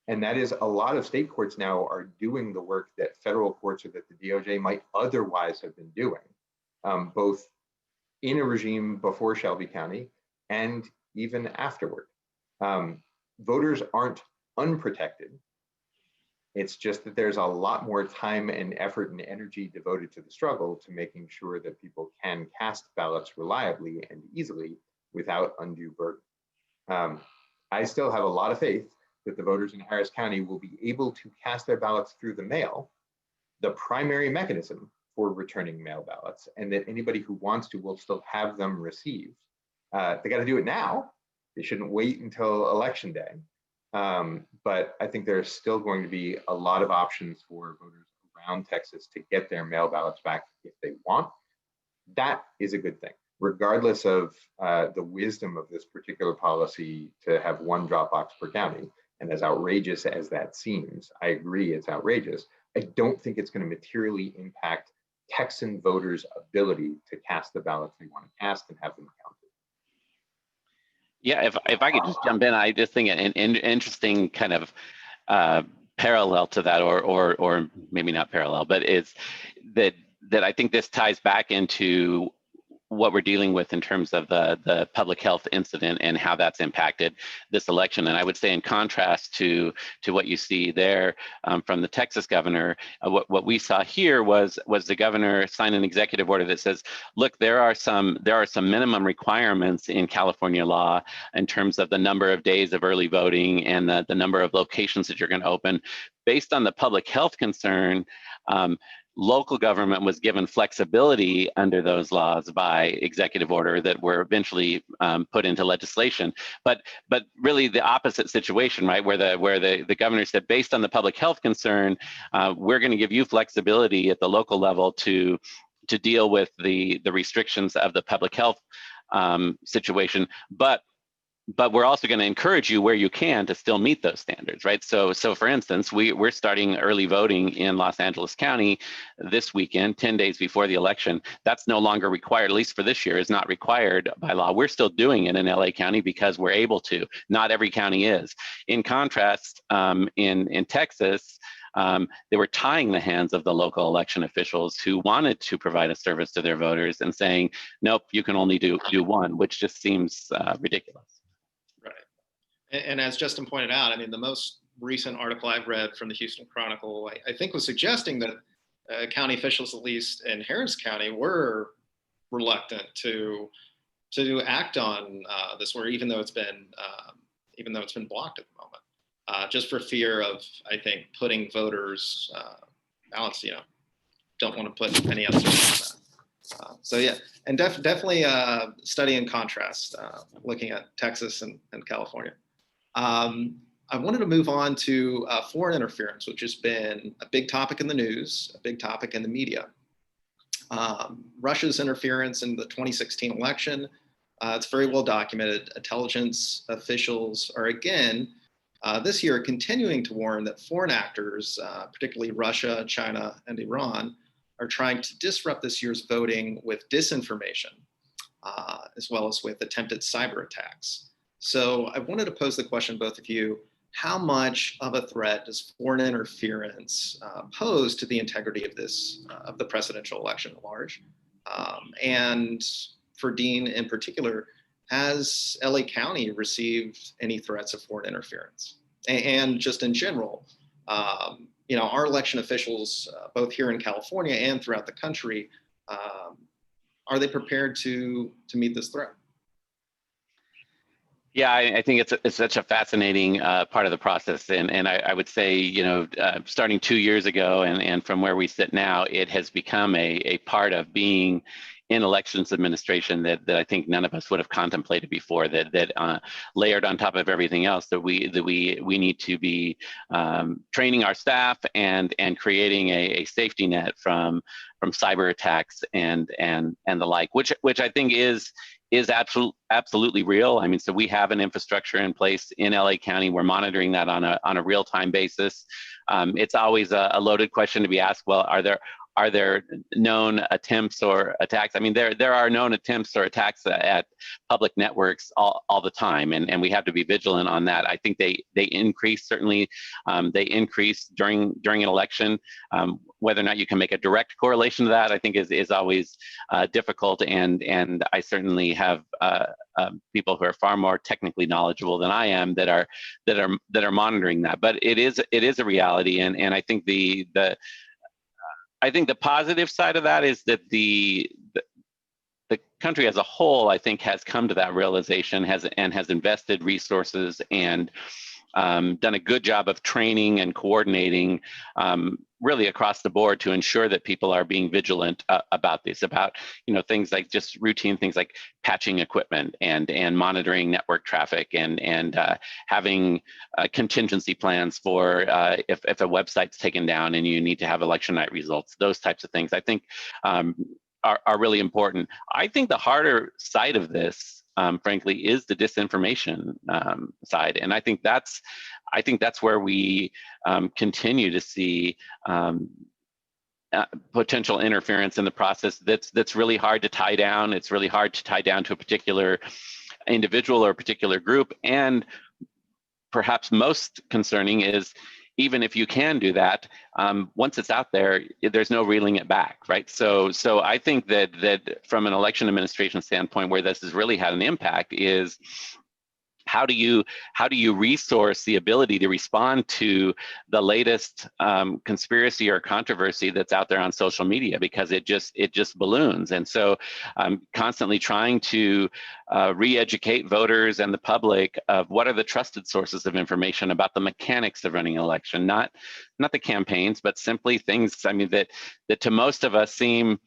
And that is, a lot of state courts now are doing the work that federal courts or that the DOJ might otherwise have been doing, both in a regime before Shelby County and even afterward. Voters aren't unprotected. It's just that there's a lot more time and effort and energy devoted to the struggle to making sure that people can cast ballots reliably and easily without undue burden. I still have a lot of faith that the voters in Harris County will be able to cast their ballots through the mail, the primary mechanism for returning mail ballots, and that anybody who wants to will still have them received. They got to do it now. They shouldn't wait until election day. But I think there's still going to be a lot of options for voters around Texas to get their mail ballots back if they want. That is a good thing, regardless of the wisdom of this particular policy to have one drop box per county. And as outrageous as that seems, I agree it's outrageous. I don't think it's going to materially impact Texan voters' ability to cast the ballots they want to cast and have them counted. Yeah, if I could just jump in, I just think an interesting kind of parallel to that, or maybe not parallel, but it's that I think this ties back into what we're dealing with in terms of the public health incident and how that's impacted this election. And I would say, in contrast to what you see there from the Texas governor, what we saw here was the governor sign an executive order that says, look, there are some minimum requirements in California law in terms of the number of days of early voting and the number of locations that you're going to open. Based on the public health concern, local government was given flexibility under those laws by executive order that were eventually put into legislation. But really the opposite situation, right? Where the governor said, based on the public health concern, we're going to give you flexibility at the local level to deal with the restrictions of the public health situation, but we're also going to encourage you where you can to still meet those standards, right? So for instance, we're starting early voting in Los Angeles County this weekend, 10 days before the election. That's no longer required, at least for this year, is not required by law. We're still doing it in LA County because we're able to. Not every county is. In contrast, in Texas, they were tying the hands of the local election officials who wanted to provide a service to their voters and saying, nope, you can only do one, which just seems ridiculous. And as Justin pointed out, I mean, the most recent article I've read from the Houston Chronicle, I think, was suggesting that county officials, at least in Harris County, were reluctant to act on this, where even though it's been even though it's been blocked at the moment, just for fear of, I think, putting voters' ballots, don't want to put any uncertainty on that. So yeah, and definitely study in contrast, looking at Texas and California. I wanted to move on to foreign interference, which has been a big topic in the news, a big topic in the media. Russia's interference in the 2016 election, it's very well documented. Intelligence officials are again, this year, continuing to warn that foreign actors, particularly Russia, China, and Iran, are trying to disrupt this year's voting with disinformation, as well as with attempted cyber attacks. So I wanted to pose the question to both of you: how much of a threat does foreign interference pose to the integrity of of the presidential election at large? And for Dean in particular, has LA County received any threats of foreign interference? And just in general, our election officials, both here in California and throughout the country, are they prepared to meet this threat? Yeah, I think it's such a fascinating part of the process, and I would say, starting 2 years ago and from where we sit now, it has become a part of being in elections administration that I think none of us would have contemplated before. That layered on top of everything else, that we need to be training our staff and creating a safety net from cyber attacks and the like, which I think is absolutely real. I mean, so we have an infrastructure in place in LA County. We're monitoring that on a real-time basis. It's always a loaded question to be asked. Well, are there known attempts or attacks? I mean, there are known attempts or attacks at public networks all the time, and we have to be vigilant on that. I think they increase, certainly. They increase during an election. Whether or not you can make a direct correlation to that, I think is always difficult. And I certainly have people who are far more technically knowledgeable than I am that are monitoring that. But it is a reality, and I think I think the positive side of that is that the country as a whole, I think, has come to that realization, has invested resources and done a good job of training and coordinating really across the board to ensure that people are being vigilant about this, about things like just routine things like patching equipment and monitoring network traffic and having contingency plans for if a website's taken down and you need to have election night results. Those types of things, I think, are really important. I think the harder side of this, frankly, is the disinformation side, and I think that's where we continue to see potential interference in the process. That's really hard to tie down. It's really hard to tie down to a particular individual or a particular group, and perhaps most concerning is, even if you can do that, once it's out there, there's no reeling it back, right? So I think that from an election administration standpoint, where this has really had an impact is how do you resource the ability to respond to the latest conspiracy or controversy that's out there on social media, because it just balloons. And so constantly trying to re-educate voters and the public of what are the trusted sources of information about the mechanics of running an election, not the campaigns, but simply things, I mean, that to most of us seem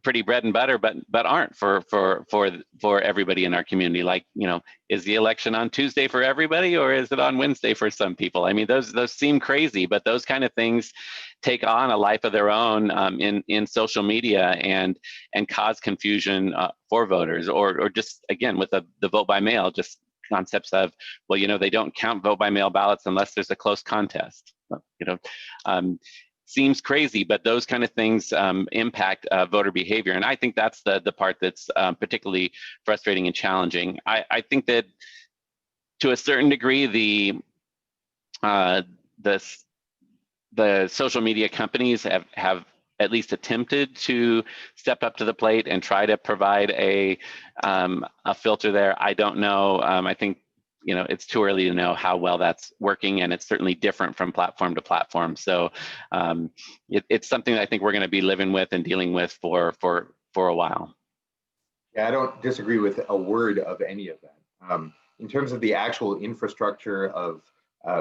pretty bread and butter, but aren't for everybody in our community. Like, is the election on Tuesday for everybody, or is it on Wednesday for some people? I mean, those seem crazy, but those kind of things take on a life of their own in social media and cause confusion for voters, or just, again, with the vote by mail, just concepts of, well, they don't count vote by mail ballots unless there's a close contest. Seems crazy, but those kind of things impact voter behavior. And I think that's the part that's particularly frustrating and challenging. I think that to a certain degree, the social media companies have at least attempted to step up to the plate and try to provide a filter there. I don't know. I think it's too early to know how well that's working, and it's certainly different from platform to platform. So it's something that I think we're going to be living with and dealing with for a while. Yeah, I don't disagree with a word of any of that. in terms of the actual infrastructure of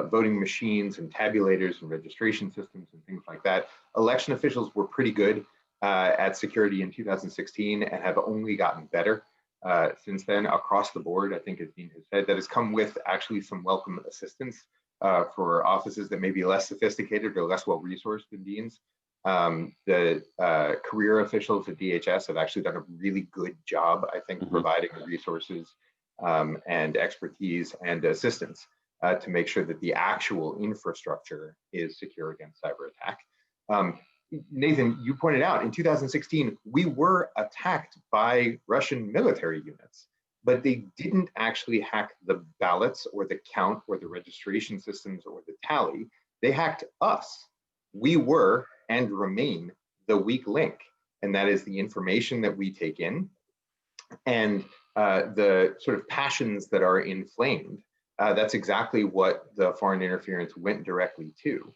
voting machines and tabulators and registration systems and things like that, election officials were pretty good at security in 2016 and have only gotten better since then across the board. I think, as Dean has said, that has come with actually some welcome assistance for offices that may be less sophisticated or less well-resourced than Dean's. The career officials at DHS have actually done a really good job, I think, providing the resources and expertise and assistance to make sure that the actual infrastructure is secure against cyber attack. Nathan, you pointed out in 2016, we were attacked by Russian military units, but they didn't actually hack the ballots or the count or the registration systems or the tally. They hacked us. We were and remain the weak link. And that is the information that we take in and the sort of passions that are inflamed. That's exactly what the foreign interference went directly to.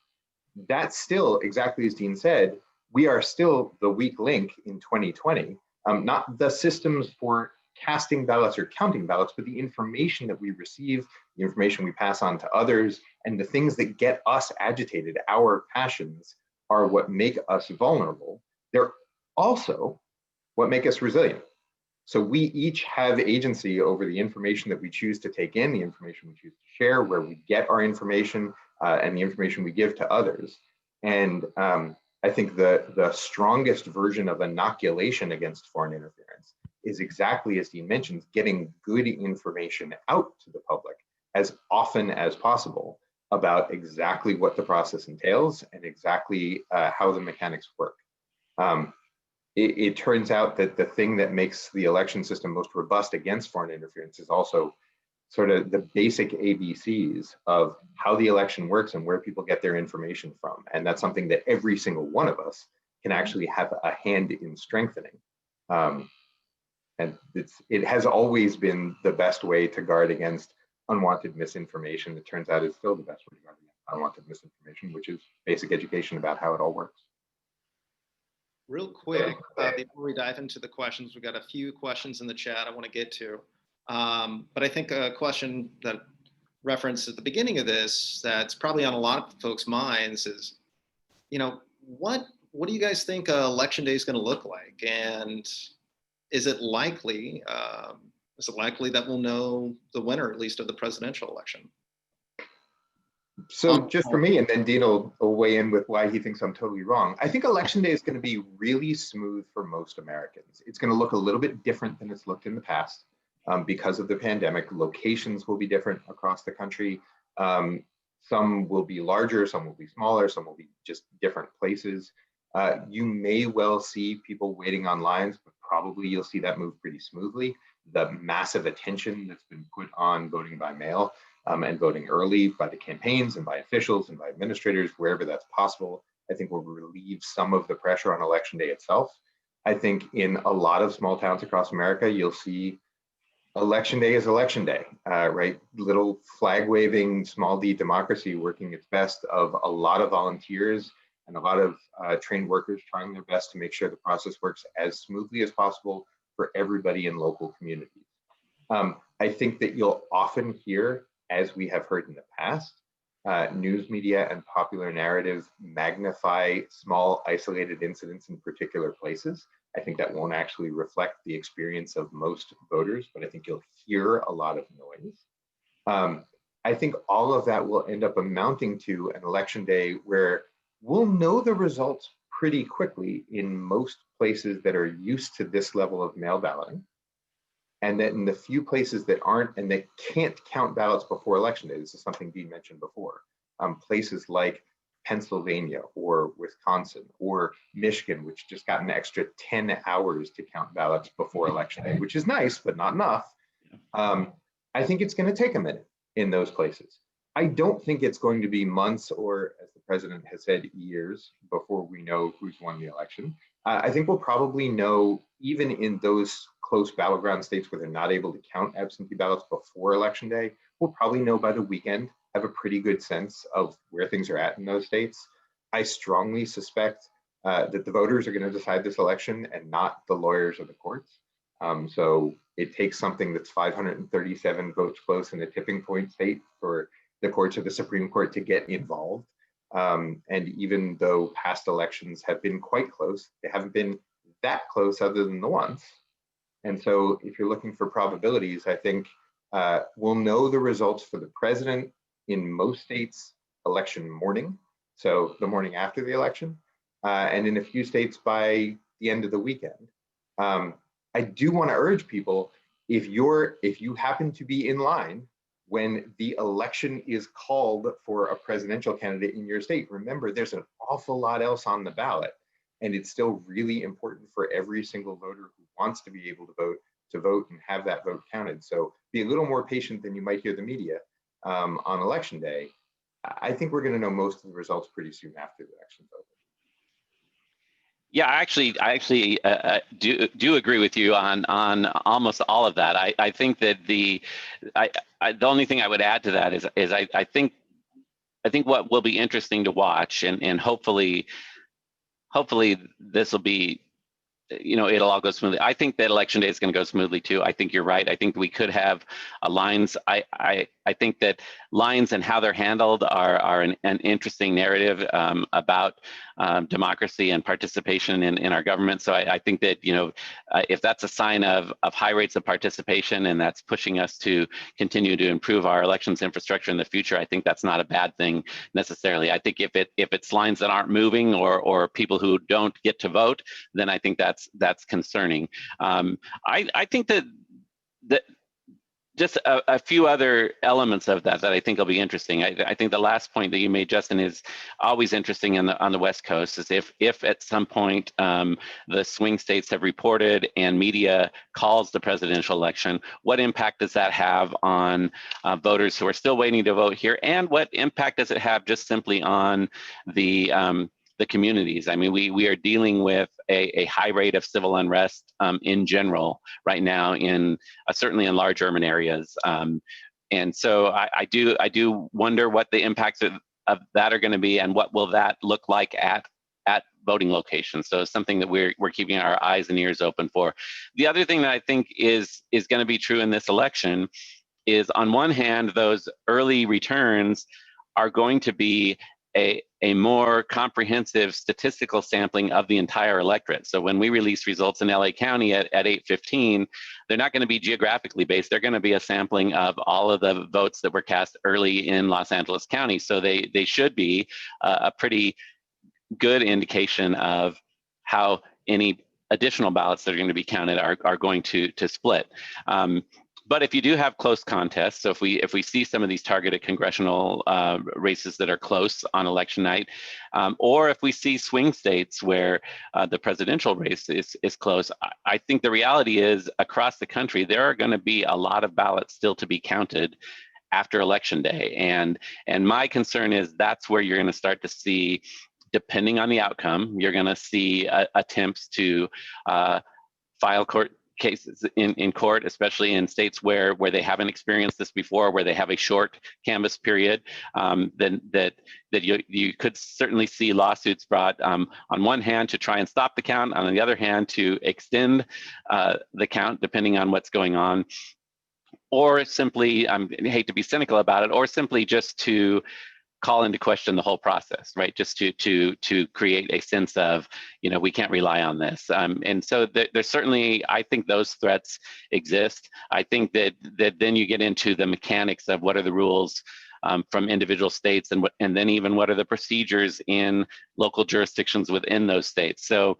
That's still, exactly as Dean said, we are still the weak link in 2020, not the systems for casting ballots or counting ballots, but the information that we receive, the information we pass on to others, and the things that get us agitated, our passions, are what make us vulnerable. They're also what make us resilient. So we each have agency over the information that we choose to take in, the information we choose to share, where we get our information, and the information we give to others. And I think the strongest version of inoculation against foreign interference is exactly as Dean mentioned, getting good information out to the public as often as possible about exactly what the process entails and exactly how the mechanics work. It turns out that the thing that makes the election system most robust against foreign interference is also sort of the basic ABCs of how the election works and where people get their information from. And that's something that every single one of us can actually have a hand in strengthening. And it has always been the best way to guard against unwanted misinformation. It turns out it's still the best way to guard against unwanted misinformation, which is basic education about how it all works. Real quick, before we dive into the questions, we've got a few questions in the chat I want to get to. But I think a question that referenced at the beginning of this that's probably on a lot of folks' minds is, you know, what do you guys think election day is going to look like? And is it likely that we'll know the winner, at least of the presidential election? So just for me, and then Dean will weigh in with why he thinks I'm totally wrong. I think election day is going to be really smooth for most Americans. It's going to look a little bit different than it's looked in the past because of the pandemic. Locations will be different across the country. Some will be larger, some will be smaller, some will be just different places. You may well see people waiting on lines, but probably you'll see that move pretty smoothly. The massive attention that's been put on voting by mail and voting early by the campaigns and by officials and by administrators, wherever that's possible, I think will relieve some of the pressure on election day itself. I think in a lot of small towns across America, you'll see election day is election day, right? Little flag waving, small d democracy working its best of a lot of volunteers and a lot of trained workers trying their best to make sure the process works as smoothly as possible for everybody in local communities. I think that you'll often hear, as we have heard in the past, news media and popular narrative magnify small isolated incidents in particular places. I think that won't actually reflect the experience of most voters, but I think you'll hear a lot of noise. I think all of that will end up amounting to an election day where we'll know the results pretty quickly in most places that are used to this level of mail balloting. And that in the few places that aren't and that can't count ballots before election day, this is something Dean mentioned before, places like Pennsylvania or Wisconsin or Michigan, which just got an extra 10 hours to count ballots before election day, which is nice, but not enough. I think it's going to take a minute in those places. I don't think it's going to be months or, as the president has said, years before we know who's won the election. I think we'll probably know, even in those close battleground states where they're not able to count absentee ballots before election day, we'll probably know by the weekend, have a pretty good sense of where things are at in those states. I strongly suspect that the voters are going to decide this election and not the lawyers or the courts. So it takes something that's 537 votes close in a tipping point state for the courts or the Supreme Court to get involved. And even though past elections have been quite close, they haven't been that close other than the ones. And so if you're looking for probabilities, I think we'll know the results for the president in most states election morning, so the morning after the election, and in a few states by the end of the weekend. I do want to urge people, if you happen to be in line when the election is called for a presidential candidate in your state, remember there's an awful lot else on the ballot, and it's still really important for every single voter who wants to be able to vote and have that vote counted. So be a little more patient than you might hear the media on election day. I think we're going to know most of the results pretty soon after the election's over. Yeah, I actually do agree with you on almost all of that. I think that the only thing I would add to that is I think what will be interesting to watch, and hopefully this will be, it'll all go smoothly. I think that election day is going to go smoothly too. I think you're right. I think we could have lines. I think that lines and how they're handled are an interesting narrative about democracy and participation in our government. So I think that, if that's a sign of high rates of participation and that's pushing us to continue to improve our elections infrastructure in the future, I think that's not a bad thing necessarily. I think if it's lines that aren't moving or people who don't get to vote, then I think that's concerning. I think that just a few other elements of that I think will be interesting. I think the last point that you made, Justin, is always interesting on the West Coast, is if at some point the swing states have reported and media calls the presidential election, what impact does that have on voters who are still waiting to vote here, and what impact does it have just simply on the communities? I mean, we are dealing with a high rate of civil unrest in general right now, certainly in large urban areas, and so I do wonder what the impacts of that are going to be, and what will that look like at voting locations. So it's something that we're keeping our eyes and ears open for. The other thing that I think is going to be true in this election is, on one hand, those early returns are going to be a more comprehensive statistical sampling of the entire electorate. So when we release results in LA County at 8:15, they're not going to be geographically based. They're going to be a sampling of all of the votes that were cast early in Los Angeles County. So they should be a pretty good indication of how any additional ballots that are going to be counted are going to split. But if you do have close contests, so if we see some of these targeted congressional races that are close on election night, or if we see swing states where the presidential race is close, I think the reality is, across the country, there are going to be a lot of ballots still to be counted after election day. And my concern is that's where you're going to start to see, depending on the outcome, you're going to see attempts to file court cases in court, especially in states where they haven't experienced this before, where they have a short canvass period. Then you could certainly see lawsuits brought on one hand to try and stop the count, on the other hand to extend the count depending on what's going on, or simply, I hate to be cynical about it, or simply just to call into question the whole process, right? Just to create a sense of, we can't rely on this. And so there's certainly, I think those threats exist. I think that then you get into the mechanics of what are the rules from individual states, and then even what are the procedures in local jurisdictions within those states. So,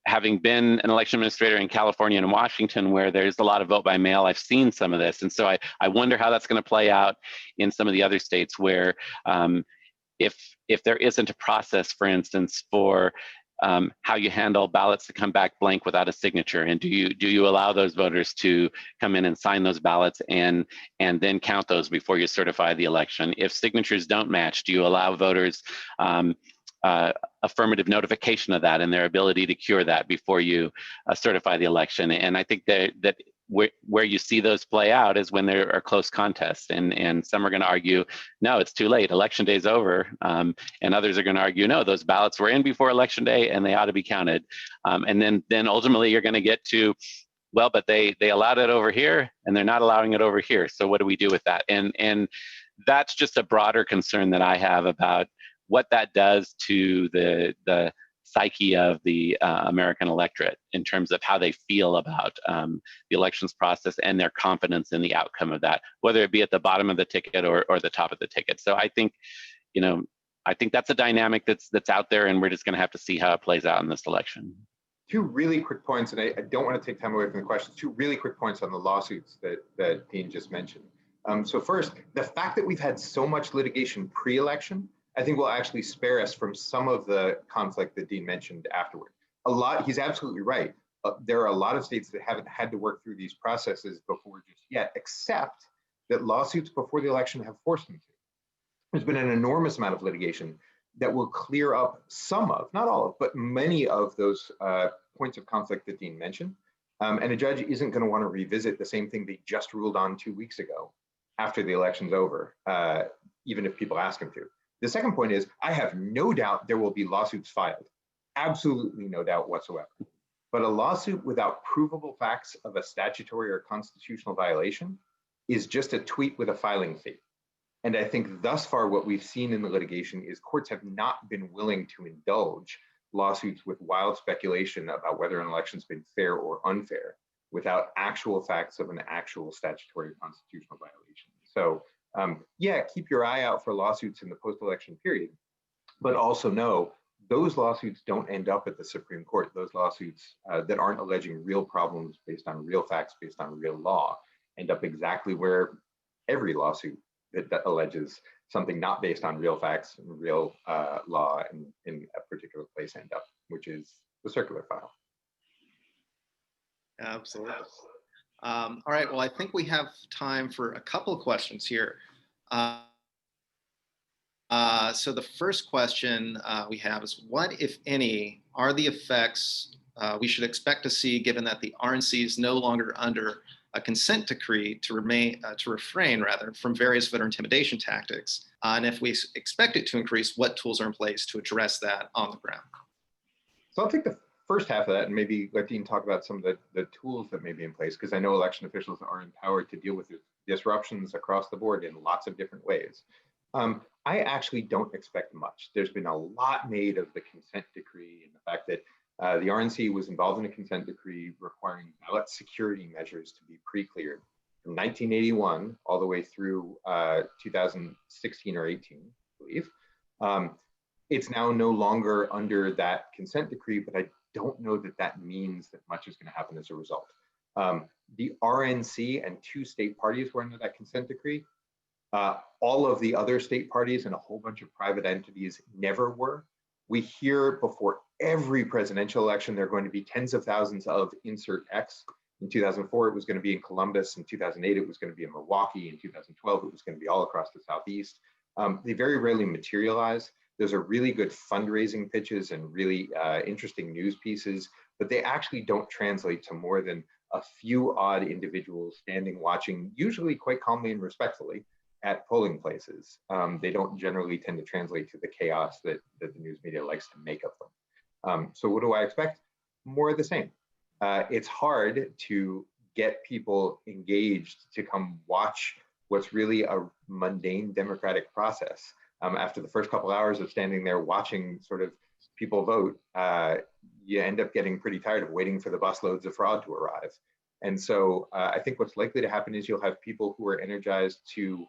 having been an election administrator in California and Washington, where there's a lot of vote by mail, I've seen some of this. And so I wonder how that's going to play out in some of the other states where if there isn't a process, for instance, for how you handle ballots that come back blank without a signature, and do you allow those voters to come in and sign those ballots and then count those before you certify the election? If signatures don't match, do you allow voters affirmative notification of that and their ability to cure that before you certify the election? And I think that where you see those play out is when there are close contests, and some are going to argue, no, it's too late, election day is over, and others are going to argue, no, those ballots were in before election day and they ought to be counted. And then ultimately you're going to get to well, but they allowed it over here and they're not allowing it over here. So what do we do with that? And that's just a broader concern that I have about what that does to the psyche of the American electorate in terms of how they feel about the elections process and their confidence in the outcome of that, whether it be at the bottom of the ticket or the top of the ticket. So I think, I think that's a dynamic that's out there, and we're just going to have to see how it plays out in this election. Two really quick points, and I don't want to take time away from the questions. Two really quick points on the lawsuits that Dean just mentioned. So first, the fact that we've had so much litigation pre-election, I think will actually spare us from some of the conflict that Dean mentioned afterward. He's absolutely right. There are a lot of states that haven't had to work through these processes before just yet, except that lawsuits before the election have forced them to. There's been an enormous amount of litigation that will clear up some of, not all of, but many of those points of conflict that Dean mentioned. And a judge isn't going to want to revisit the same thing they just ruled on 2 weeks ago after the election's over, even if people ask him to. The second point is, I have no doubt there will be lawsuits filed. Absolutely no doubt whatsoever. But a lawsuit without provable facts of a statutory or constitutional violation is just a tweet with a filing fee. And I think thus far what we've seen in the litigation is courts have not been willing to indulge lawsuits with wild speculation about whether an election's been fair or unfair without actual facts of an actual statutory or constitutional violation. So yeah, keep your eye out for lawsuits in the post-election period, but also know those lawsuits don't end up at the Supreme Court. Those lawsuits that aren't alleging real problems based on real facts, based on real law, end up exactly where every lawsuit that alleges something not based on real facts and real law in a particular place end up, which is the circular file. Absolutely. All right, well, I think we have time for a couple of questions here. So the first question we have is, what, if any, are the effects we should expect to see given that the RNC is no longer under a consent decree to refrain from various voter intimidation tactics? And if we expect it to increase, what tools are in place to address that on the ground? So I'll take the first half of that and maybe let Dean talk about some of the tools that may be in place, because I know election officials are empowered to deal with disruptions across the board in lots of different ways. I actually don't expect much. There's been a lot made of the consent decree and the fact that the RNC was involved in a consent decree requiring ballot security measures to be pre-cleared from 1981 all the way through 2016 or 18, I believe. It's now no longer under that consent decree, but I don't know that that means that much is going to happen as a result. The RNC and 2 state parties were under that consent decree. All of the other state parties and a whole bunch of private entities never were. We hear before every presidential election, there are going to be tens of thousands of insert X. In 2004, it was going to be in Columbus. In 2008, it was going to be in Milwaukee. In 2012, it was going to be all across the Southeast. They very rarely materialize. Those are really good fundraising pitches and really interesting news pieces, but they actually don't translate to more than a few odd individuals standing watching, usually quite calmly and respectfully, at polling places. They don't generally tend to translate to the chaos that the news media likes to make of them. So what do I expect? More of the same. It's hard to get people engaged to come watch what's really a mundane democratic process. After the first couple hours of standing there watching sort of people vote, you end up getting pretty tired of waiting for the busloads of fraud to arrive. And so I think what's likely to happen is you'll have people who are energized to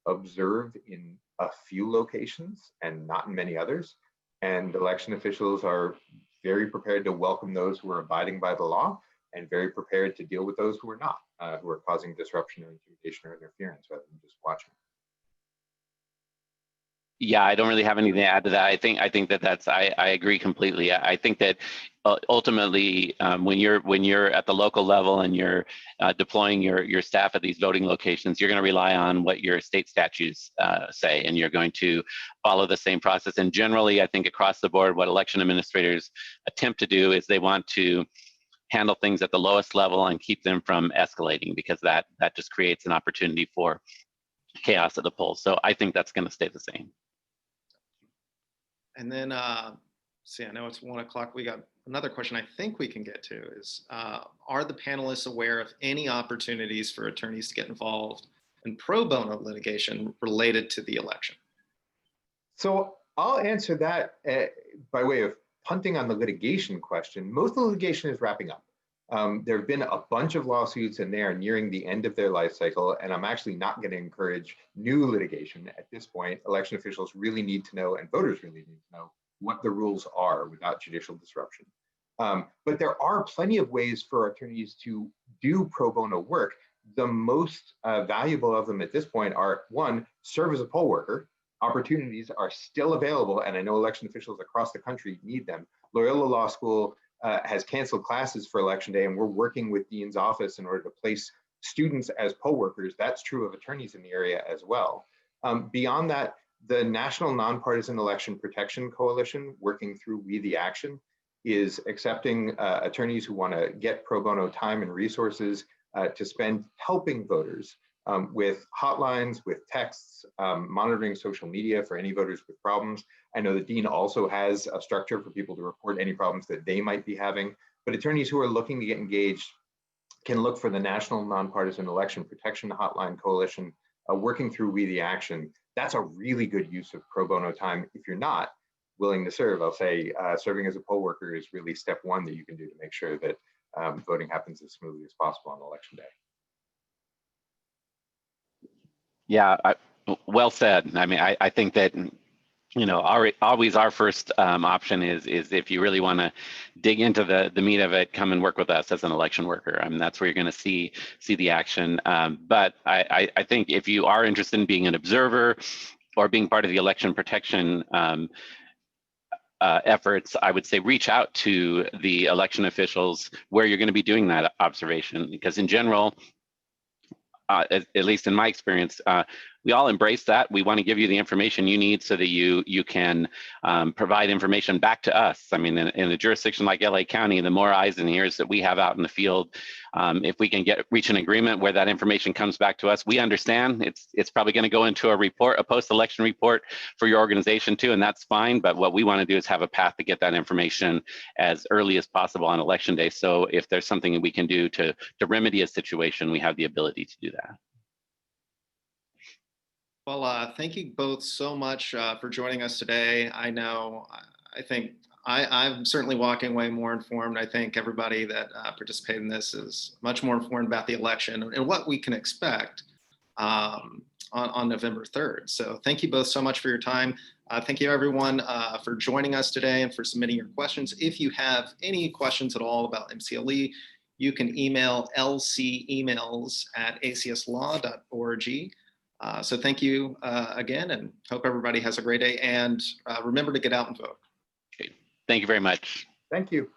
observe in a few locations and not in many others. And election officials are very prepared to welcome those who are abiding by the law and very prepared to deal with those who are not, who are causing disruption or intimidation or interference rather than just watching. Yeah, I don't really have anything to add to that. I think I agree completely. I think that ultimately, when you're at the local level and you're deploying your staff at these voting locations, you're going to rely on what your state statutes say, and you're going to follow the same process. And generally, I think across the board, what election administrators attempt to do is they want to handle things at the lowest level and keep them from escalating, because that just creates an opportunity for chaos at the polls. So I think that's going to stay the same. And then, see, I know it's 1 o'clock. We got another question I think we can get to is, are the panelists aware of any opportunities for attorneys to get involved in pro bono litigation related to the election? So I'll answer that by way of punting on the litigation question. Most of the litigation is wrapping up. There have been a bunch of lawsuits and they are nearing the end of their life cycle, and I'm actually not going to encourage new litigation at this point. Election officials really need to know, and voters really need to know, what the rules are without judicial disruption. But there are plenty of ways for attorneys to do pro bono work. The most valuable of them at this point are, one, serve as a poll worker. Opportunities are still available, and I know election officials across the country need them. Loyola Law School has canceled classes for election day, and we're working with Dean's office in order to place students as poll workers. That's true of attorneys in the area as well. Beyond that, the National Nonpartisan Election Protection Coalition, working through We the Action, is accepting attorneys who want to get pro bono time and resources to spend helping voters with hotlines, with texts, monitoring social media for any voters with problems. I know that Dean also has a structure for people to report any problems that they might be having, but attorneys who are looking to get engaged can look for the National Nonpartisan Election Protection Hotline Coalition, working through We the Action. That's a really good use of pro bono time. If you're not willing to serve, I'll say serving as a poll worker is really step one that you can do to make sure that voting happens as smoothly as possible on election day. Yeah, well said. I mean, I think that, you know, always our first option is if you really want to dig into the meat of it, come and work with us as an election worker. I mean, that's where you're going to see the action. But I think if you are interested in being an observer or being part of the election protection efforts, I would say reach out to the election officials where you're going to be doing that observation, because in general, at least in my experience, we all embrace that. We want to give you the information you need so that you can provide information back to us. I mean, in a jurisdiction like LA County, the more eyes and ears that we have out in the field, if we can reach an agreement where that information comes back to us, we understand it's probably going to go into a report, a post-election report for your organization too, and that's fine. But what we want to do is have a path to get that information as early as possible on election day. So if there's something that we can do to remedy a situation, we have the ability to do that. Well, thank you both so much for joining us today. I think I'm certainly walking away more informed. I think everybody that participated in this is much more informed about the election and what we can expect on November 3rd. So thank you both so much for your time. Thank you everyone for joining us today and for submitting your questions. If you have any questions at all about MCLE, you can email lcemails@acslaw.org. So thank you again, and hope everybody has a great day. And remember to get out and vote. Thank you very much. Thank you.